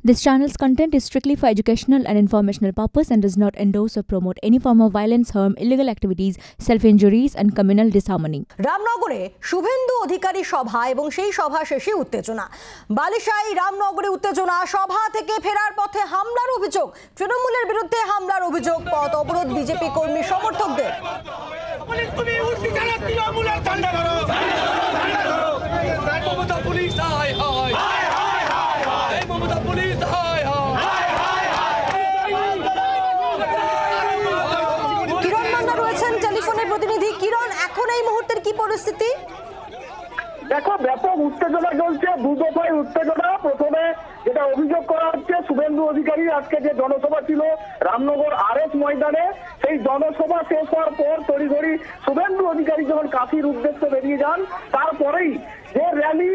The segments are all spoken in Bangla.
This channel's content is strictly for educational and informational purpose and does not endorse or promote any form of violence, harm, illegal activities, self-injuries and communal disharmony. রামনগরে Suvendu Adhikari সভা এবং সেই সভা শেষে উত্তেজনা। বালিশাই রামনগরে উত্তেজনা, সভা থেকে ফেরার পথে হামলার অভিযোগ। তৃণমূলের বিরুদ্ধে হামলার অভিযোগ, পথ অবরোধ বিজেপি কর্মী সমর্থকদের। প্রতিনিধি কিরণ, এখন এই মুহূর্তের কি পরিস্থিতি? দেখো, ব্যাপক উত্তেজনা চলছে, দুদফায় উত্তেজনা। প্রথমে যেটা অভিযোগ করা হচ্ছে, শুভেন্দু অধিকারী আজকে যে জনসভা ছিল রামনগর RS ময়দানে, সেই জনসভা শেষ হওয়ার পর তড়িঘড়ি শুভেন্দু অধিকারী যখন কাশির উদ্দেশ্যে বেরিয়ে যান, তারপরেই যে র্যালি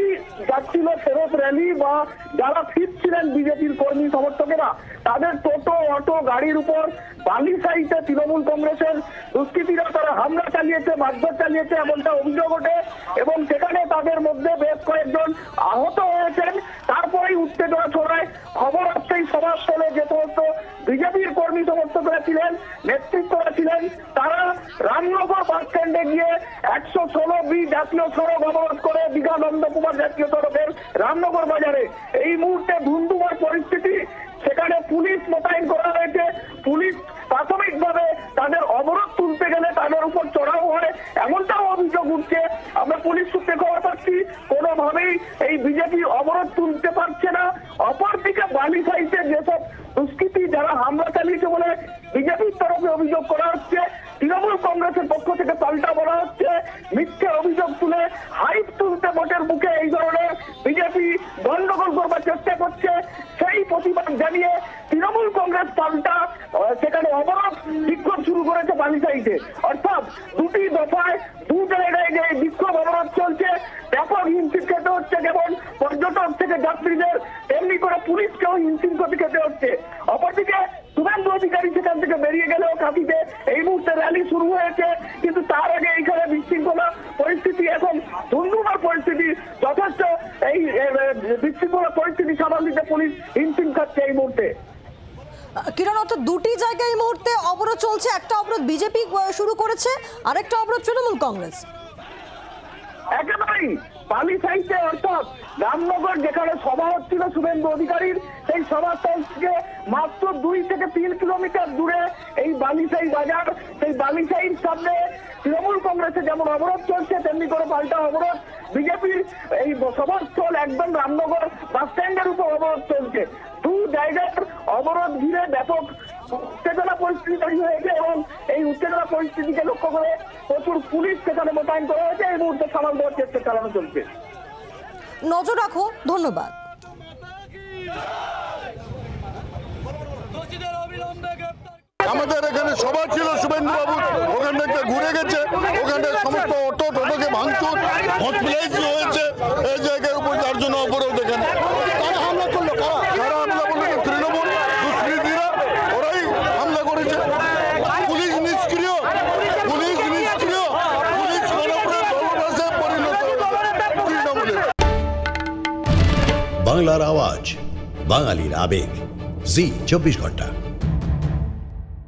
যাচ্ছিল, ফেরত র্যালি বা যারা ফিরছিলেন বিজেপির কর্মী সমর্থকেরা, তাদের টোটো অটো গাড়ির উপর বালিশাইতে তৃণমূল কংগ্রেসের দুষ্কৃতীরা তারা হামলা চালিয়েছে, মারধর চালিয়েছে, এমনটা অভিযোগ ওঠে এবং সেখানে তাদের মধ্যে বেশ কয়েকজন আহত হয়েছেন। তারপরেই উত্তেজনা ছড়ায়। খবর আসতেই সভাস্থলে যে সমস্ত বিজেপির কর্মী সমর্থকরা ছিলেন, নেতৃত্বরা ছিলেন, তারা রামনগর বাস স্ট্যান্ডে গিয়ে 116B জাতীয় সড়ক অবরোধ করে দীঘা নন্দকুমার জাতীয় সড়কের রামনগর বাজারে এই মুহূর্তে ধুন্ধুমার পরিস্থিতি। সেখানে পুলিশ মোতায়েন করা হয়েছে। পুলিশ প্রাথমিকভাবে তাদের অবরোধ তুলতে গেলে তাদের উপর চড়াও হয়, এমনটাও অভিযোগ উঠছে। আমরা পুলিশ সূত্রে খবর পাচ্ছি কোনোভাবেই এই বিজেপি অবরোধ তুলতে পারছে না। অপরদিকে বালিশাইতে যেসব দুষ্কৃতী যারা হামলা চালিয়েছে বলে বিজেপির তরফে অভিযোগ করা হচ্ছে, তৃণমূল কংগ্রেসের পক্ষ থেকে পাল্টা বলা হচ্ছে, মিথ্যে অভিযোগ তুলে হাইপ তুলতে ভোটের মুখে এই ধরনের বিজেপি গন্ডগোল করবার চেষ্টা করছে। সেই প্রতিবাদ জানিয়ে তৃণমূল কংগ্রেস পাল্টা সেখানে অবরোধ বিক্ষোভ শুরু করেছে বালিশাইতে। অর্থাৎ দুটি দফায় দু জায়গায় যে বিক্ষোভ অবরোধ চলছে, ব্যাপক হিমশিম খেতে হচ্ছে যেমন পর্যটক থেকে যাত্রীদের, তেমনি করে পুলিশকেও হিমশিম খেতে হচ্ছে। অপরদিকে শুভেন্দু অধিকারী সেখান থেকে বেরিয়ে গেলেও কাঁথিতে এই মুহূর্তে র্যালি শুরু হয়েছে, কিন্তু তার আগে এইখানে বিশৃঙ্খলা পরিস্থিতি, এখন ধুন্ধুমার পরিস্থিতি, যথেষ্ট এই বিশৃঙ্খলা পরিস্থিতি সামাল দিতে পুলিশ হিমশিম খাচ্ছে এই মুহূর্তে। কিরণ, অর্থাৎ দুটি জায়গায় এই মুহূর্তে অবরোধ চলছে। একটা অবরোধ বিজেপি শুরু করেছে, আরেকটা অবরোধ তৃণমূল কংগ্রেস। একেবারেই বালিশাইতে, অর্থাৎ রামনগর যেখানে সভা হচ্ছিল শুভেন্দু অধিকারীর, সেই সভাস্থল থেকে মাত্র 2 থেকে 3 কিলোমিটার দূরে এই বালিশাই বাজার। সেই বালিশাইয়ের সামনে তৃণমূল কংগ্রেসে যেমন অবরোধ চলছে, তেমনি করে পাল্টা অবরোধ বিজেপির এই সভাস্থল একদম রামনগর বাস স্ট্যান্ডের উপর অবরোধ চলছে। দু জায়গার অবরোধ ঘিরে ব্যাপক উত্তেজনা পরিস্থিতি তৈরি হয়েছে এবং এই উত্তেজনা পরিস্থিতিকে লক্ষ্য করে প্রচুর পুলিশ সেখানে মোতায়েন করা হয়েছে। এই মুহূর্তে সামাল দেওয়ার চেষ্টা চালানো চলছে। নজর রাখো, ধন্যবাদ। আমাদের এখানে সভা ছিল শুভেন্দু বাবু, ওখান থেকে ঘুরে গেছে, ওখানে সমস্ত অটো টোটোকে ভাঙচুর হসপিটালাইজ হয়েছে এই জায়গার উপর, তার জন্য অবরোধ। এখানে কারা হামলা করলো? কারা হামলা করলো? তৃণমূল দুষ্কৃতীরা, ওরাই হামলা করেছে। পুলিশ নিষ্ক্রিয়, পুলিশ নিষ্ক্রিয়, পুলিশ দলদাসে পরিণত তৃণমূলের। বাংলার আওয়াজ, বাঙালির আবেগ, জি 24 ঘন্টা।